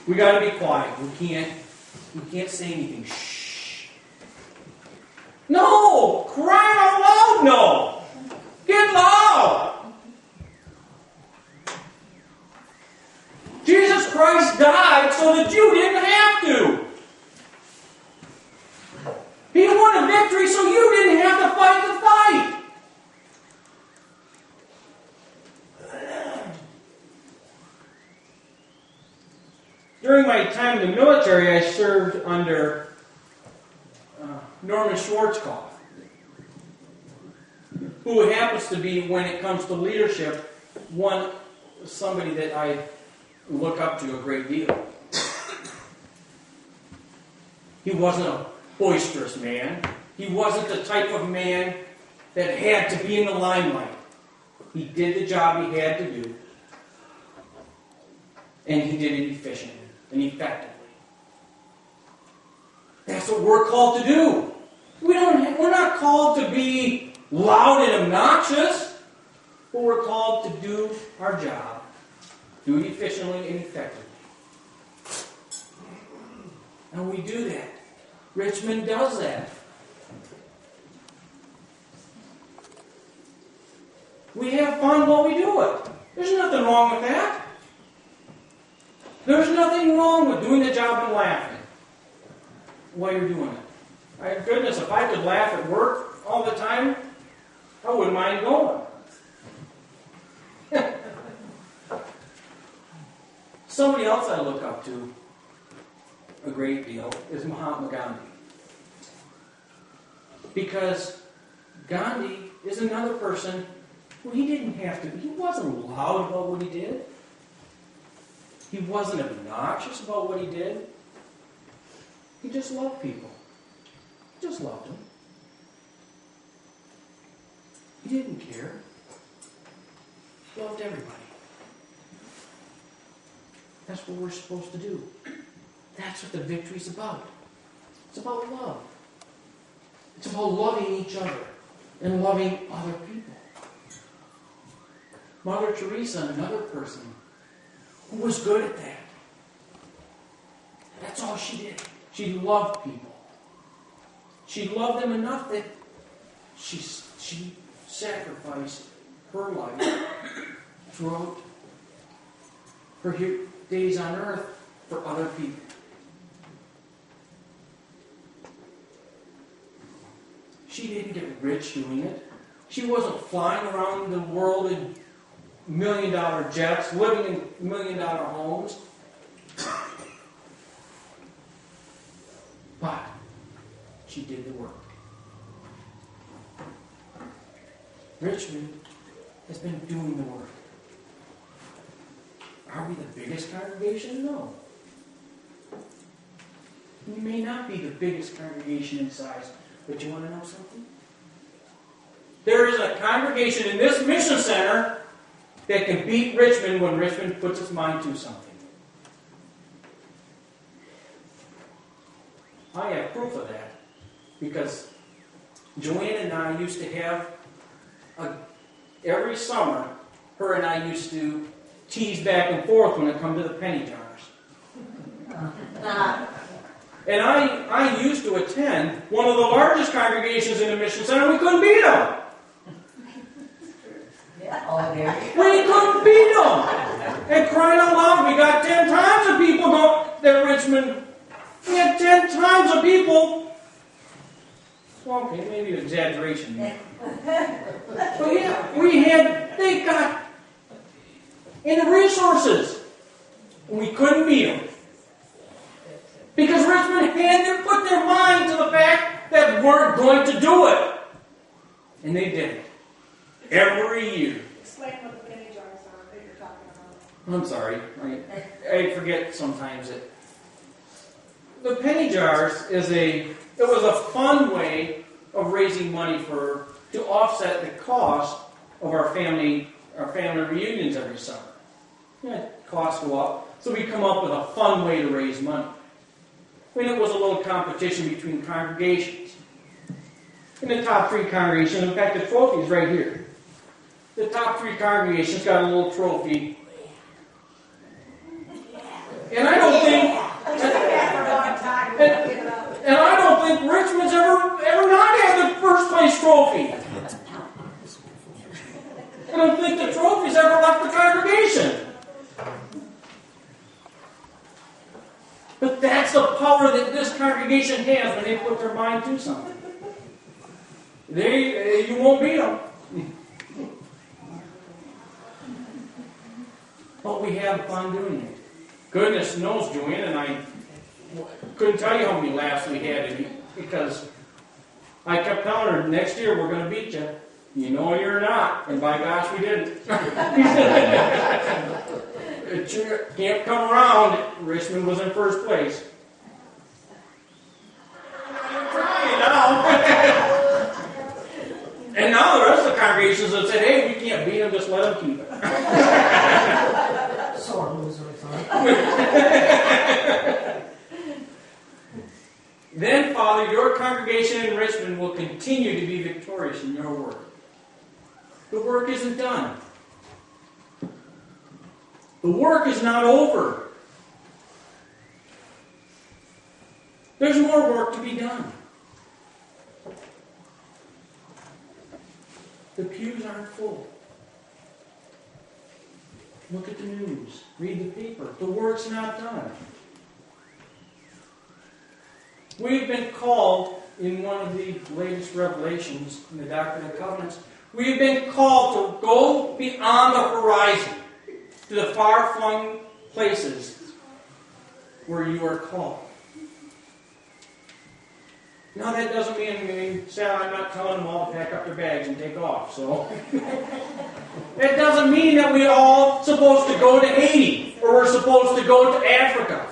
We got to be quiet. We can't say anything. Shh. No! Crying out loud, no! Get loud! Jesus Christ died so that you didn't have to. He won a victory so you didn't have to fight the fight. During my time in the military, I served under Norman Schwarzkopf, who happens to be, when it comes to leadership, somebody that I look up to a great deal. He wasn't a boisterous man. He wasn't the type of man that had to be in the limelight. He did the job he had to do, and he did it efficiently and effectively. That's what we're called to do. We're not called to be loud and obnoxious, but we're called to do our job, do it efficiently and effectively. And we do that. Richmond does that. We have fun while we do it. There's nothing wrong with that. There's nothing wrong with doing the job and laughing while you're doing it. My goodness, if I could laugh at work all the time, I wouldn't mind going. Somebody else I look up to a great deal is Mahatma Gandhi. Because Gandhi is another person who he didn't have to. He wasn't loud about what he did. He wasn't obnoxious about what he did. He just loved people. He just loved them. He didn't care. He loved everybody. That's what we're supposed to do. That's what the victory's about. It's about love. It's about loving each other and loving other people. Mother Teresa, another person who was good at that. That's all she did. She loved people. She loved them enough that she sacrificed her life throughout her days on earth for other people. She didn't get rich doing it. She wasn't flying around the world in $1 million jets, living in $1 million homes. But she did the work. Richmond has been doing the work. Are we the biggest congregation? No. We may not be the biggest congregation in size, but you want to know something? There is a congregation in this mission center that can beat Richmond when Richmond puts its mind to something. I have proof of that because Joanne and I used to have, every summer, her and I used to tease back and forth when it comes to the penny jars. And I used to attend one of the largest congregations in the mission center. We couldn't beat them. We couldn't beat them. And crying out loud, we got 10 times of people go there, Richmond. We had 10 times of people. Well, okay, maybe an exaggeration. But yeah, they got in the resources. And we couldn't beat them. Because Richmond had to put their mind to the fact that we're going to do it. And they did it. Every year. Explain what the penny jars are that you're talking about. I'm sorry. I forget sometimes that the penny jars it was a fun way of raising money to offset the cost of our family reunions every summer. Costs go up, so we come up with a fun way to raise money. It was a little competition between congregations. In the top 3 congregations, in fact, the trophy is right here. The top 3 congregations got a little trophy. And I don't think But that's the power that this congregation has when they put their mind to something. You won't beat them. But we have fun doing it. Goodness knows, Joanne and I couldn't tell you how many laughs we had because I kept telling her, next year we're going to beat you. You know you're not. And by gosh, we didn't. Can't come around. Richmond was in first place. I'm trying now. And now the rest of the congregations have said, hey, we can't beat them, just let them keep it. Sore losers, huh? Then, Father, your congregation in Richmond will continue to be victorious in your work. The work isn't done. The work is not over. There's more work to be done. The pews aren't full. Look at the news. Read the paper. The work's not done. We've been called, in one of the latest revelations in the Doctrine and Covenants, we've been called to go beyond the horizon, to the far-flung places where you are called. Now that doesn't mean, Sal, I'm not telling them all to pack up their bags and take off, so. It doesn't mean that we're all supposed to go to Haiti, or we're supposed to go to Africa.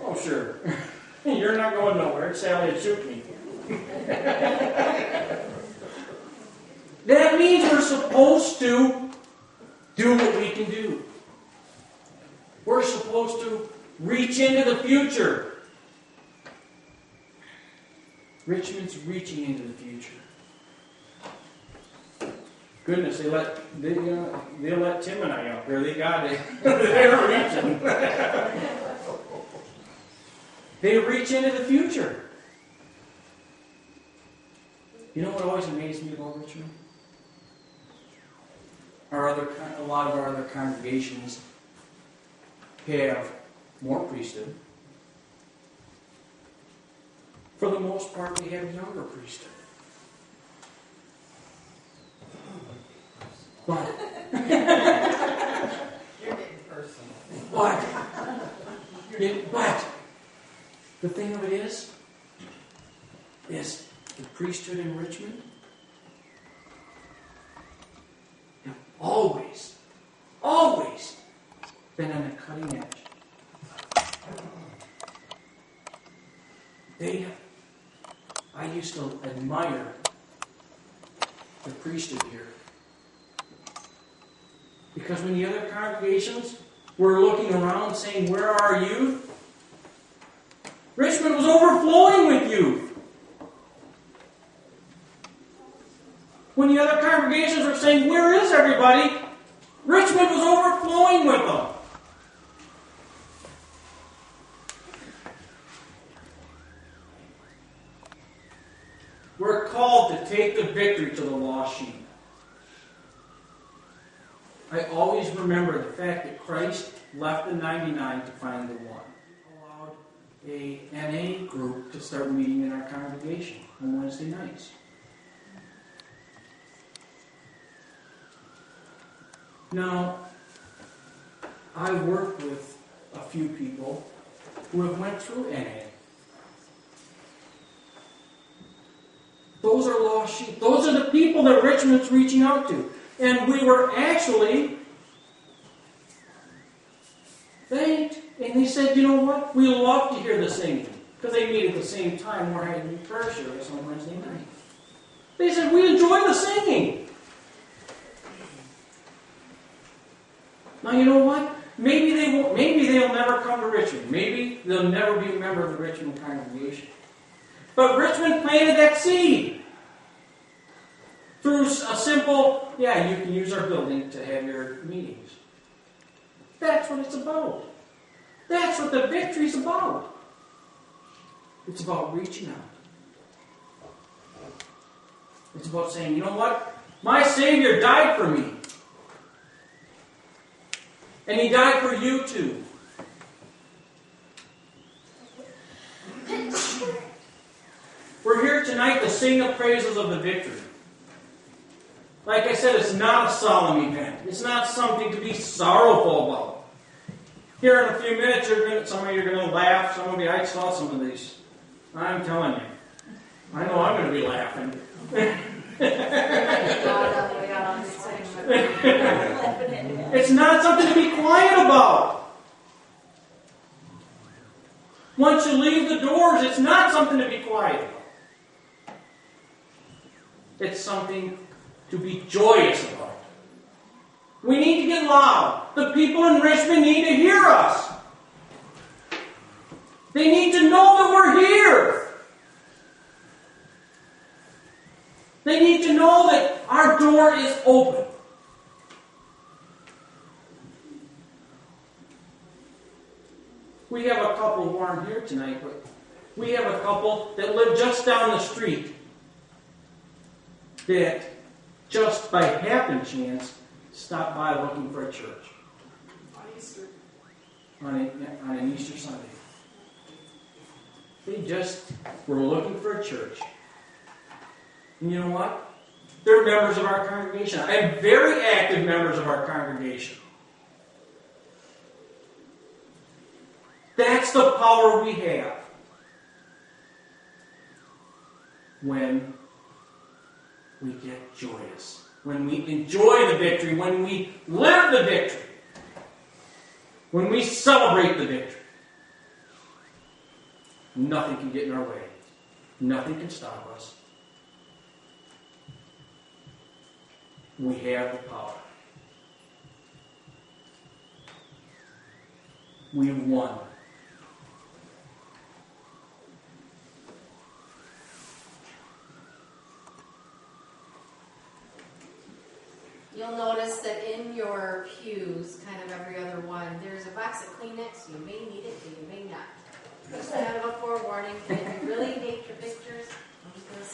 Oh, sure. You're not going nowhere. Sally would shoot me. That means we're supposed to do what we can do. We're supposed to reach into the future. Richmond's reaching into the future. Goodness, they'll let Tim and I up there. They got it. They're reaching. They reach into the future. You know what always amazed me about Richmond? A lot of our other congregations have more priesthood. For the most part, they have younger priesthood. But You're getting personal. But the thing of it is the priesthood in Richmond have always been on the cutting edge. I used to admire the priesthood here. Because when the other congregations were looking around saying, where are you? Richmond was overflowing with youth. When the other congregations were saying, where is everybody? Richmond was overflowing with them. We're called to take the victory to the lost sheep. I always remember the fact that Christ left the 99 to find the one. He allowed a NA group to start meeting in our congregation on Wednesday nights. Now, I work with a few people who have went through NA. Those are lost sheep. Those are the people that Richmond's reaching out to. And we were actually thanked. And they said, you know what? We love to hear the singing. Because they meet at the same time we're having prayer service on Wednesday night. They said, we enjoy the singing. Now, you know what? Maybe they'll never come to Richmond. Maybe they'll never be a member of the Richmond congregation. But Richmond planted that seed. Through a simple, you can use our building to have your meetings. That's what it's about. That's what the victory's about. It's about reaching out. It's about saying, you know what? My Savior died for me. And He died for you too. We're here tonight to sing the praises of the victory. Like I said, it's not a solemn event. It's not something to be sorrowful about. Here in a few minutes, some of you are going to laugh. Some of you, I saw some of these. I'm telling you. I know I'm going to be laughing. It's not something to be quiet about. Once you leave the doors, it's not something to be quiet about. It's something to be joyous about. We need to get loud. The people in Richmond need to hear us. They need to know that we're here. They need to know that our door is open. We have a couple who aren't here tonight, but we have a couple that live just down the street that just by happen chance stopped by looking for a church. On Easter. On an Easter Sunday. They just were looking for a church. And you know what? They're members of our congregation. And very active members of our congregation. That's the power we have when we get joyous. When we enjoy the victory. When we live the victory. When we celebrate the victory. Nothing can get in our way. Nothing can stop us. We have the power. We won. You'll notice that in your pews, kind of every other one, there's a box of Kleenex. You may need it, and you may not. Just kind of a forewarning. And if you really hate your pictures, I'm just going to say